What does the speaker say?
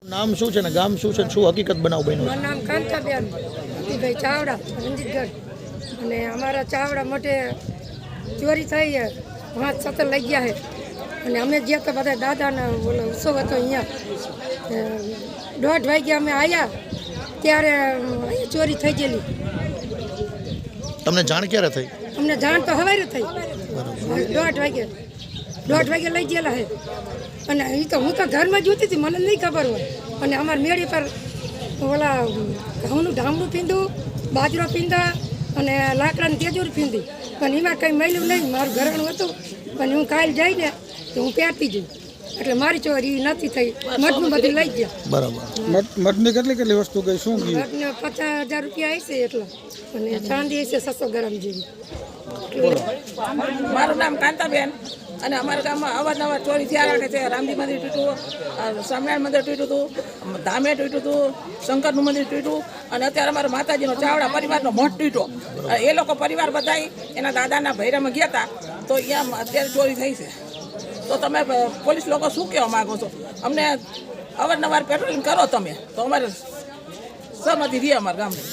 નામ શું છે ને ગામ શું છે, શું હકીકત બનાવ બન્યો? મારું નામ કાંતાબેન ભાઈ ચાવડા રંજીતગઢ, અને અમારા ચાવડા મોટે ચોરી થઈ છે, 5-7 લઈ ગયા છે. અને અમે ગયા તો બધા દાદાના બોલો ઉત્સવ હતો અહીંયા, 1:30 વાગે અમે આવ્યા ત્યારે અહીંયા ચોરી થઈ ગયેલી. તમને જાણ ક્યારે થઈ? અમને જાણ તો હવારે થઈ, 1:30 વાગે લઈ ગયેલા છે. અને એ તો હું તો ઘરમાં જોતી હતી, મને નહીં ખબર હોય. અને અમારા મેળી પર ઓલા ઘઉંનું ઢામણું પીંધું, બાજરો પીંધા અને લાકડાની તેજુરી પીંધી, પણ એમાં કંઈ મળ્યું નહીં. મારું ઘરનું હતું, પણ હું કાલ જઈને તો હું પહેરતી જઈ, એટલે મારી ચોરી નથી થઈ. મઠનું બધું લઈ ગયા. બરાબર. મઠની કેટલી વસ્તુ ગઈ, શું ગયું? મઠને 50,000 રૂપિયા હશે એટલા, અને ચાંદી હશે 600 ગ્રામ જેવી. મારું નામ કાંતાબેન, અને અમારા ગામમાં અવારનવાર ચોરી થયા રાખે છે. રામજી મંદિર તૂટ્યું, સ્વામિનારાયણ મંદિર તૂટ્યું હતું, ધામે તૂટ્યું હતું, શંકરનું મંદિર તૂટ્યું, અને અત્યારે અમારા માતાજીનો ચાવડા પરિવારનો મઠ તૂટ્યો. એ લોકો પરિવાર બધાય એના દાદાના ભૈરામાં ગયા હતા, તો અહીંયા અત્યારે ચોરી થઈ છે. તો તમે પોલીસ લોકો શું કહેવા માગો છો? અમને અવારનવાર પેટ્રોલિંગ કરો તમે, તો અમારે સહમતી રહી અમારા ગામની.